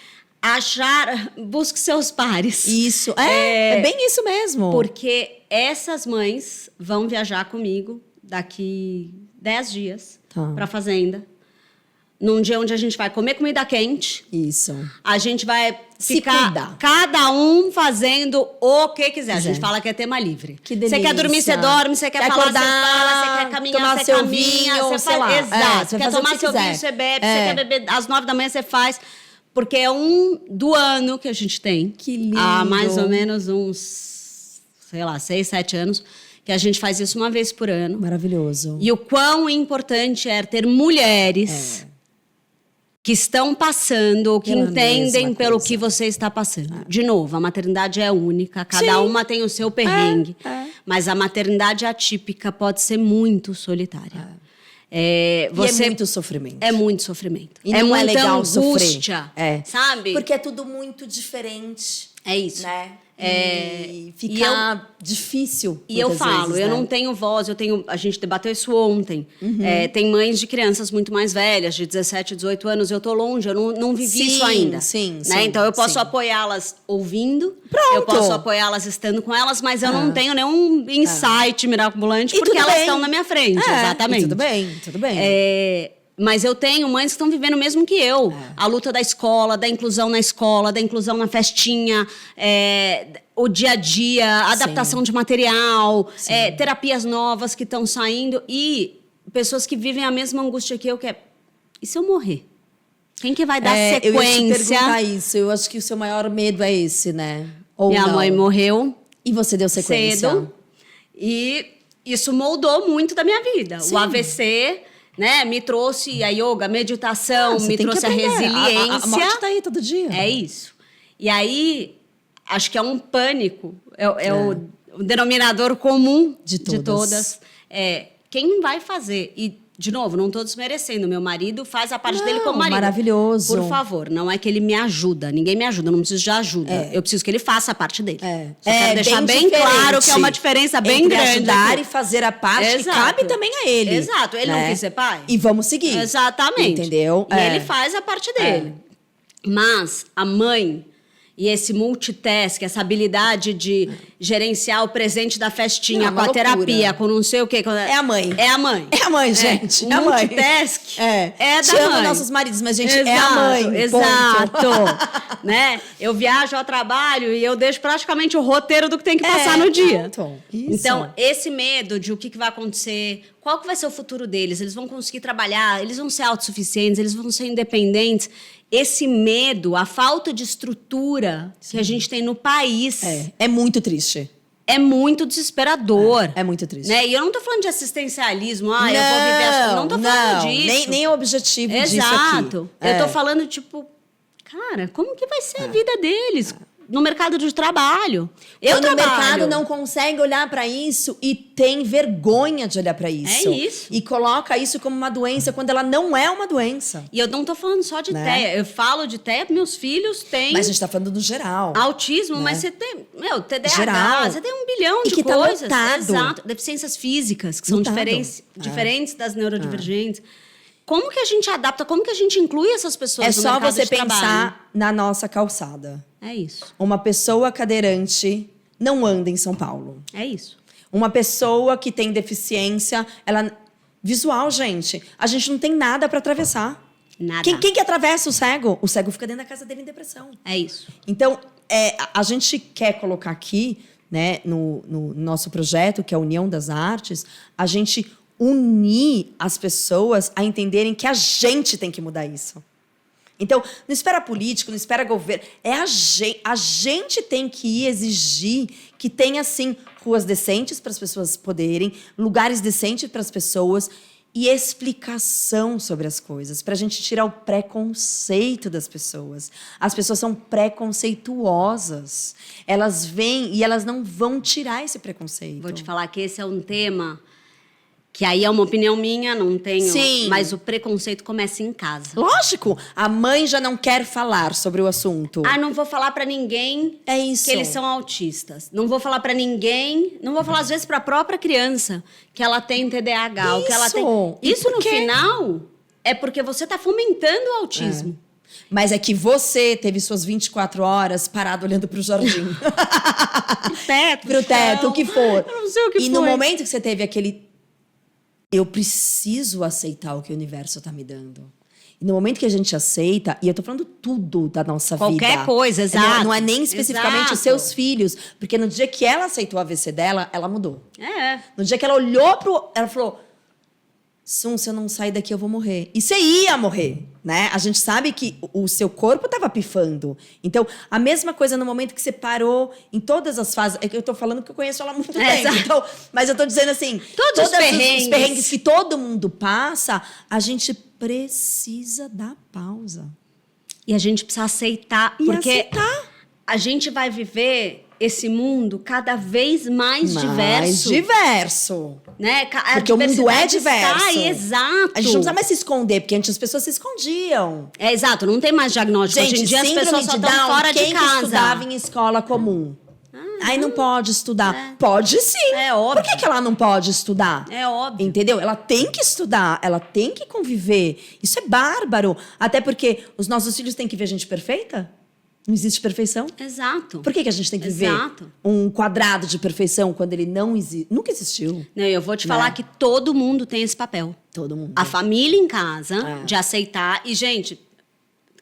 busque seus pares. Isso, é bem isso mesmo. Porque essas mães vão viajar comigo daqui 10 dias pra fazenda. Num dia onde a gente vai comer comida quente. Isso. A gente vai Se ficar cuidar. cada um fazendo o que quiser. A gente fala que é tema livre. Que Você delícia. quer dormir, você dorme. Você quer falar, acordar, você fala. Você quer caminhar, tomar você seu caminha. vinho, Você sei faz. lá. Exato. Você Quer faz o tomar que seu quiser. vinho, você bebe. Você quer beber às 9 da manhã, você faz. Porque é do ano que a gente tem. Que lindo. Há mais ou menos uns, 6, 7 anos. Que a gente faz isso uma vez por ano. Maravilhoso. E o quão importante é ter mulheres que estão passando ou que Pela entendem mesma pelo coisa. que você está passando. De novo, a maternidade é única, cada uma tem o seu perrengue. Mas a maternidade atípica pode ser muito solitária. E é muito sofrimento. É muito sofrimento. E não é muita legal angústia, sofrer. sabe? Porque é tudo muito diferente. É isso. Né? E fica difícil. E eu muitas falo, vezes, eu né? não tenho voz, a gente debateu isso ontem. Tem mães de crianças muito mais velhas, de 17, 18 anos, eu tô longe, eu não vivi isso ainda. Sim. Então eu posso apoiá-las ouvindo, Pronto. eu posso apoiá-las estando com elas, mas eu não tenho nenhum insight mirabolante, E porque tudo elas bem. estão na minha frente, exatamente. E tudo bem. Mas eu tenho mães que estão vivendo o mesmo que eu. A luta da escola, da inclusão na escola, da inclusão na festinha, o dia a dia, a adaptação de material, terapias novas que estão saindo e pessoas que vivem a mesma angústia que eu, que é, e se eu morrer? Quem que vai dar sequência? Eu ia te perguntar isso. Eu acho que o seu maior medo é esse, né? Ou Minha não? mãe morreu E você deu sequência? cedo e isso moldou muito da minha vida. Sim. O AVC... Né? Me trouxe a yoga, a meditação, Você me tem que trouxe a aprender. resiliência. A morte tá aí todo dia. É isso. E aí, acho que é um pânico, o denominador comum De de todas. todas. Quem vai fazer? E, de novo, não estou desmerecendo. Meu marido faz a parte dele como marido. Maravilhoso. Por favor, não é que ele me ajuda. Ninguém me ajuda, eu não preciso de ajuda. Eu preciso que ele faça a parte dele. Só quero deixar bem claro que é uma diferença bem entre grande. ajudar aqui. e fazer a parte que Exato. cabe também a ele. Exato. Ele não quis ser pai? E vamos seguir. Exatamente. Entendeu? E ele faz a parte dele. Mas a mãe e esse multitask, essa habilidade de gerenciar o presente da festinha Não, com a uma terapia, loucura. com não sei o quê. É a mãe. É a mãe. É a mãe, gente. O É a mãe. multitask é da Te amo mãe. nossos maridos, mas, gente, é a mãe. Exato. Ponto. Né? Eu viajo ao trabalho e eu deixo praticamente o roteiro do que tem que passar no dia. Ponto. Isso. Então, esse medo de o que vai acontecer, qual que vai ser o futuro deles, eles vão conseguir trabalhar, eles vão ser autossuficientes, eles vão ser independentes. Esse medo, a falta de estrutura que a gente tem no país É muito triste. é muito desesperador. É muito triste. Né? E eu não tô falando de assistencialismo, eu vou viver assim. Não tô falando disso. Nem o objetivo disso aqui. Exato. Eu tô falando, tipo, cara, como que vai ser a vida deles no mercado de trabalho? Quando o mercado não consegue olhar para isso e tem vergonha de olhar para isso. É isso. E coloca isso como uma doença quando ela não é uma doença. E eu não tô falando só de Né? TEA. Eu falo de TEA, meus filhos têm Mas a gente tá falando do geral. autismo, né? mas você tem, TDAH, Geral. você tem 1 bilhão E de que tá coisas. lotado. Exato. Deficiências físicas, que são Lotado. diferentes das neurodivergentes. Como que a gente adapta, como que a gente inclui essas pessoas É no só mercado você de trabalho? pensar na nossa calçada. É isso. Uma pessoa cadeirante não anda em São Paulo. É isso. Uma pessoa que tem deficiência, ela visual, gente. A gente não tem nada para atravessar. Nada. Quem que atravessa o cego? O cego fica dentro da casa dele em depressão. É isso. Então, a gente quer colocar aqui, né, no nosso projeto, que é a União das Artes, a gente unir as pessoas a entenderem que a gente tem que mudar isso. Então, não espera político, não espera governo. A gente tem que ir exigir que tenha, sim, ruas decentes para as pessoas poderem, lugares decentes para as pessoas e explicação sobre as coisas, para a gente tirar o preconceito das pessoas. As pessoas são preconceituosas. Elas vêm e elas não vão tirar esse preconceito. Vou te falar que esse é um tema que aí é uma opinião minha, não tenho... Sim. Mas o preconceito começa em casa. Lógico, a mãe já não quer falar sobre o assunto. Ah, não vou falar pra ninguém É isso. que eles são autistas. Não vou falar pra ninguém, não vou falar às vezes pra própria criança que ela tem TDAH, ou que ela tem. Isso. E Isso por no quê? final é porque você tá fomentando o autismo. Mas é que você teve suas 24 horas parado olhando pro jardim. Pro teto, o que for. Eu não sei o que E no momento que você teve aquele... Eu preciso aceitar o que o universo tá me dando. E no momento que a gente aceita, e eu tô falando tudo da nossa vida. Qualquer coisa, exato. Não é nem especificamente os Exato. seus filhos. Porque no dia que ela aceitou o AVC dela, ela mudou. É. No dia que ela olhou pro... Ela falou... Sun, se eu não sair daqui, eu vou morrer. E você ia morrer, né? A gente sabe que o seu corpo estava pifando. Então, a mesma coisa no momento que você parou em todas as fases. É que eu tô falando que eu conheço ela há muito tempo. Exato. Então, mas eu tô dizendo assim... Todos os os perrengues que todo mundo passa, a gente precisa dar pausa. E a gente precisa aceitar. E porque aceitar. a gente vai viver esse mundo cada vez mais diverso. Diverso. Né? Porque o mundo é diverso. Está aí, exato. A gente não precisa mais se esconder, porque antes as pessoas se escondiam. É, exato, não tem mais diagnóstico. Gente, hoje em dia as pessoas só estão fora de quem que casa. estudava em escola comum? Aí não pode estudar. Pode sim. É óbvio. Por que ela não pode estudar? É óbvio. Entendeu? Ela tem que estudar, ela tem que conviver. Isso é bárbaro. Até porque os nossos filhos têm que ver a gente perfeita? Não existe perfeição? Exato. Por que a gente tem que Exato. ver um quadrado de perfeição quando ele não existe? Nunca existiu. Não, eu vou te falar que todo mundo tem esse papel. Todo mundo. A família em casa, de aceitar. E, gente,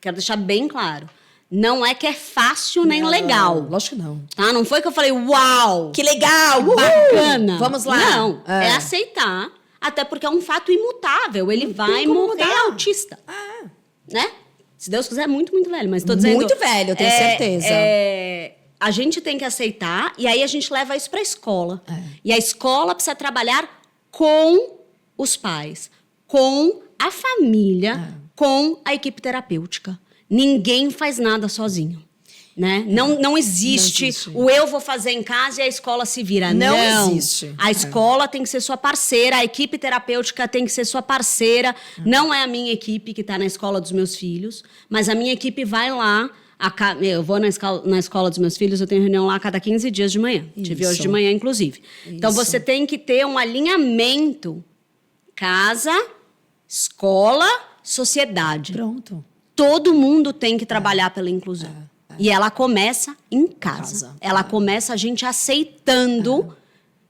quero deixar bem claro. Não é que é fácil nem legal. Lógico que não. Tá? Não foi que eu falei, uau! Que legal! Uhul! Bacana! Vamos lá. Não, é aceitar. Até porque é um fato imutável. Ele vai como morrer mudar. autista. Ah. Né? Se Deus quiser, muito, muito velho. Mas tô dizendo... Muito velho, eu tenho certeza. A gente tem que aceitar e aí a gente leva isso para a escola. E a escola precisa trabalhar com os pais, com a família, com a equipe terapêutica. Ninguém faz nada sozinho. Né? Não existe o eu vou fazer em casa e a escola se vira. Não existe. A escola tem que ser sua parceira, a equipe terapêutica tem que ser sua parceira. Não é a minha equipe que está na escola dos meus filhos, mas a minha equipe vai lá. Eu vou na escola dos meus filhos, eu tenho reunião lá a cada 15 dias de manhã. Tive hoje de manhã, inclusive. Então, você tem que ter um alinhamento. Casa, escola, sociedade. Pronto. Todo mundo tem que trabalhar pela inclusão. E ela começa em casa. Ela começa a gente aceitando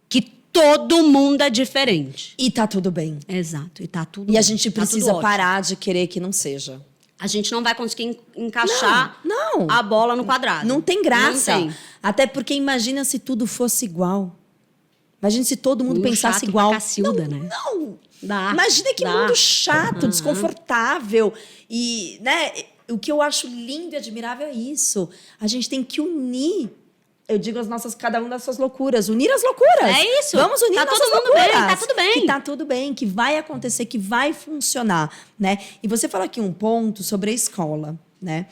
que todo mundo é diferente. E tá tudo bem. Exato. E tá tudo E a gente tá precisa tudo parar de querer que não seja. A gente não vai conseguir encaixar Não. a bola no quadrado. Não tem graça. Não tem. Até porque imagina se tudo fosse igual. Imagina se todo mundo pensasse chato igual. pra Cacilda, não, né? Não. Dá. Imagina que Dá. mundo chato, desconfortável. E, né, o que eu acho lindo e admirável é isso. A gente tem que unir. Eu digo cada um das suas loucuras. Unir as loucuras. É isso. Vamos unir Tá nossas todo mundo loucuras. bem, tá tudo bem. Que tá tudo bem, que vai acontecer, que vai funcionar, né? E você fala aqui um ponto sobre a escola, né?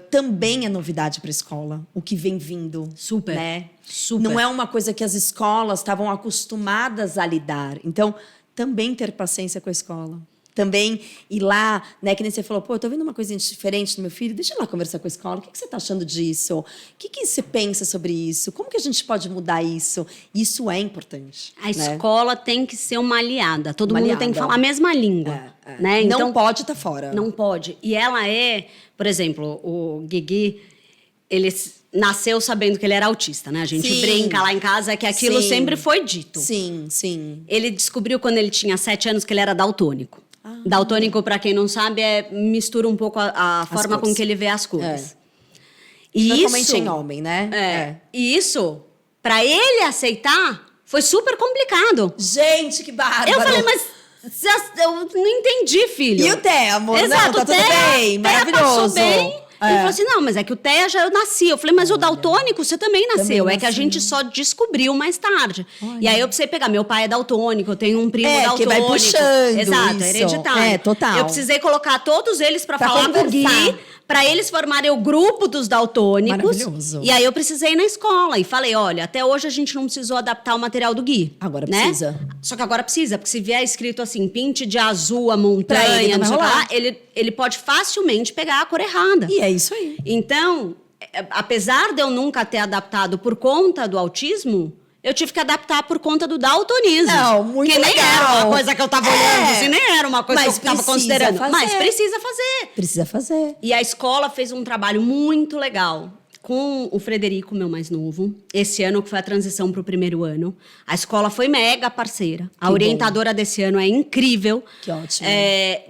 Também é novidade para a escola, o que vem vindo. Super. Né? Super. Não é uma coisa que as escolas estavam acostumadas a lidar. Então, também ter paciência com a escola. Também ir lá, né? Que nem você falou, pô, eu tô vendo uma coisinha diferente no meu filho, deixa eu lá conversar com a escola. O que você tá achando disso? O que você pensa sobre isso? Como que a gente pode mudar isso? Isso é importante. A escola tem que ser uma aliada. Todo Uma mundo aliada. tem que falar a mesma língua. Né? Então, não pode estar fora. Não pode. E ela por exemplo, o Guigui, ele nasceu sabendo que ele era autista, né? A gente brinca lá em casa que aquilo sempre foi dito. Sim, sim. Ele descobriu quando ele tinha 7 anos que ele era daltônico. Daltônico, para quem não sabe, mistura um pouco a forma com que ele vê as cores. E normalmente isso, em homem, né? E isso, para ele aceitar, foi super complicado. Gente, que bárbaro. Eu falei, mas eu não entendi, filho. E o Té, amor? Exato, não, tá tudo bem, maravilhoso. Passou bem. Ele falou assim, não, mas é que o Teia eu nasci. Eu falei, mas o daltônico você também nasceu. É que a gente só descobriu mais tarde. E aí eu precisei pegar, meu pai é daltônico, eu tenho um primo daltônico. Que vai puxando. Exato, isso. é hereditário. É, total. Eu precisei colocar todos eles pra falar com o Gui, pra eles formarem o grupo dos daltônicos. Maravilhoso. E aí eu precisei ir na escola e falei, olha, até hoje a gente não precisou adaptar o material do Gui. Agora né? precisa. Só que agora precisa, porque se vier escrito assim, pinte de azul a montanha, não sei o que lá, ele pode facilmente pegar a cor errada. E é isso aí. Então, apesar de eu nunca ter adaptado por conta do autismo, eu tive que adaptar por conta do daltonismo. Não, muito que nem legal. era uma coisa que eu tava olhando, assim, nem era uma coisa que eu tava considerando. Mas precisa fazer. Precisa fazer. E a escola fez um trabalho muito legal com o Frederico, meu mais novo. Esse ano, que foi a transição para o primeiro ano. A escola foi mega parceira. A orientadora desse ano é incrível. Que ótimo.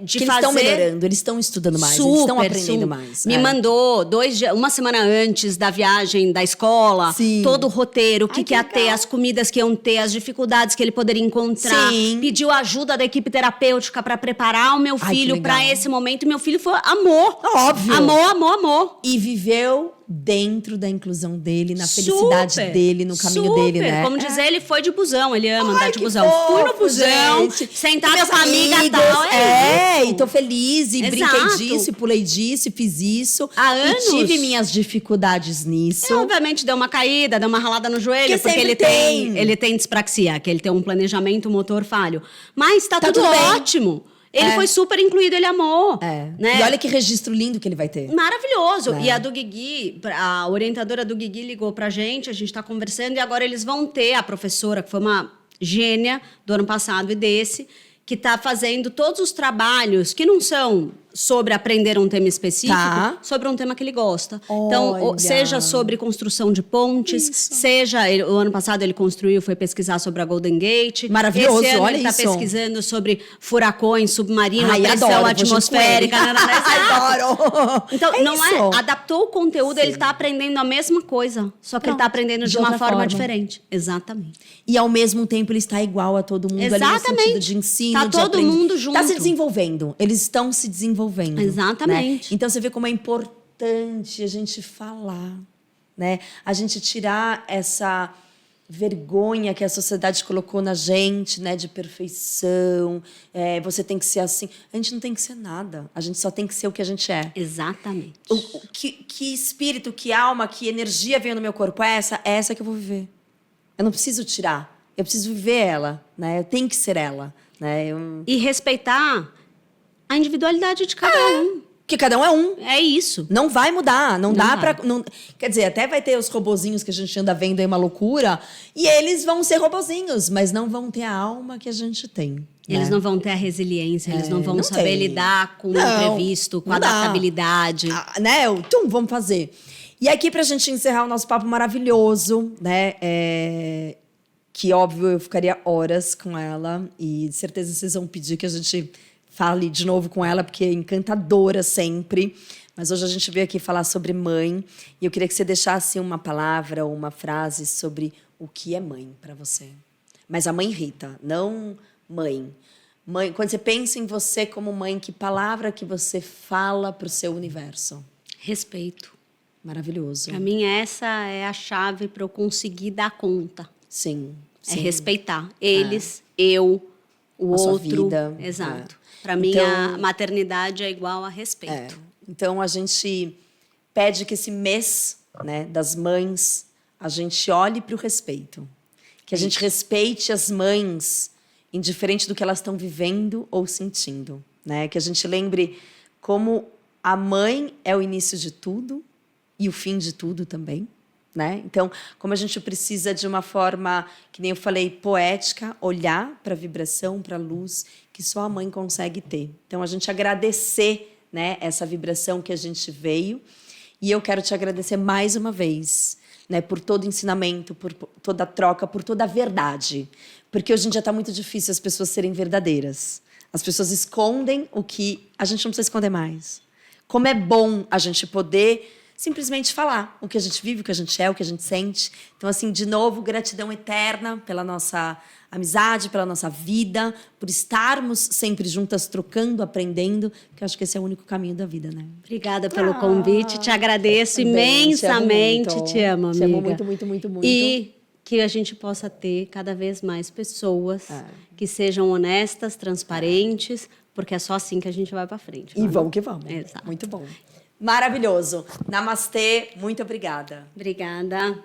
De que fazer... eles estão melhorando, eles estão estudando mais, eles estão aprendendo mais. Me mandou 2 dias, uma semana antes da viagem da escola, todo o roteiro, o que ia ter, as comidas que iam ter, as dificuldades que ele poderia encontrar. Sim. Pediu ajuda da equipe terapêutica para preparar o meu filho para esse momento. E meu filho amor. Óbvio. Amor. E viveu dentro da inclusão dele, na felicidade dele, no caminho dele, né? Como dizer, ele foi de busão, ele ama andar de busão. Fofo, Fui no busão, gente. sentado com a amiga e amigos, tal. E tô feliz, e brinquei disso, e pulei disso, e fiz isso. Há anos. E tive minhas dificuldades nisso. Ele, obviamente, deu uma caída, deu uma ralada no joelho, Porque ele tem dispraxia, que ele tem um planejamento motor falho. Mas tá tudo ótimo. Ele foi super incluído, ele amou. Né? E olha que registro lindo que ele vai ter. Maravilhoso. E a do Guigui, a orientadora do Guigui ligou pra gente, a gente tá conversando, e agora eles vão ter a professora, que foi uma gênia do ano passado e desse, que tá fazendo todos os trabalhos que não são sobre aprender um tema específico, sobre um tema que ele gosta. Então, seja sobre construção de pontes, seja... o ano passado ele construiu, foi pesquisar sobre a Golden Gate. Maravilhoso, esse ano olha ele tá pesquisando sobre furacões, submarino, a pressão atmosférica. Adoro! Então, adaptou o conteúdo, ele tá aprendendo a mesma coisa, só que ele tá aprendendo de uma forma diferente. Exatamente. E ao mesmo tempo ele está igual a todo mundo ali no sentido de ensino, tá todo mundo junto. Tá se desenvolvendo, eles estão se desenvolvendo. Exatamente. Né? Então você vê como é importante a gente falar, né? A gente tirar essa vergonha que a sociedade colocou na gente, né? De perfeição, você tem que ser assim. A gente não tem que ser nada, a gente só tem que ser o que a gente é. Exatamente. Que espírito, que alma, que energia veio no meu corpo, é essa que eu vou viver. Eu não preciso tirar, eu preciso viver ela, né? Eu tenho que ser ela, né? E respeitar a individualidade de cada um. Porque cada um é um. É isso. Não vai mudar, não dá pra... Não, quer dizer, até vai ter os robozinhos que a gente anda vendo aí, uma loucura, e eles vão ser robozinhos, mas não vão ter a alma que a gente tem. Eles não vão ter a resiliência, eles não vão saber lidar com o imprevisto, com a adaptabilidade. Né? Vamos fazer. E aqui, pra gente encerrar o nosso papo maravilhoso, né? Que, óbvio, eu ficaria horas com ela, e de certeza vocês vão pedir que a gente fale de novo com ela, porque é encantadora sempre. Mas hoje a gente veio aqui falar sobre mãe. E eu queria que você deixasse uma palavra ou uma frase sobre o que é mãe para você. Mas a mãe Rita, não mãe. Mãe, quando você pensa em você como mãe, que palavra que você fala para o seu universo? Respeito. Maravilhoso. Para mim, essa é a chave para eu conseguir dar conta. Sim. É respeitar eles, eu, o outro. Sua vida. Exato. Para mim, a maternidade é igual a respeito. Então, a gente pede que esse mês, né, das mães, a gente olhe para o respeito. Que a gente respeite as mães, indiferente do que elas estão vivendo ou sentindo. Né? Que a gente lembre como a mãe é o início de tudo e o fim de tudo também. Né? Então, como a gente precisa de uma forma, que nem eu falei, poética, olhar para a vibração, para a luz, que só a mãe consegue ter. Então, a gente agradecer, né, essa vibração que a gente veio. E eu quero te agradecer mais uma vez, né, por todo o ensinamento, por toda a troca, por toda a verdade. Porque hoje em dia está muito difícil as pessoas serem verdadeiras. As pessoas escondem o que a gente não precisa esconder mais. Como é bom a gente poder simplesmente falar o que a gente vive, o que a gente é, o que a gente sente. Então, assim, de novo, gratidão eterna pela nossa amizade, pela nossa vida, por estarmos sempre juntas, trocando, aprendendo, que eu acho que esse é o único caminho da vida, né? Obrigada pelo convite, te agradeço imensamente, te amo, amiga. Te amo muito, muito, muito, muito. E que a gente possa ter cada vez mais pessoas que sejam honestas, transparentes, porque é só assim que a gente vai para frente. E vamos que vamos. Exato. Muito bom. Maravilhoso. Namastê, muito obrigada. Obrigada.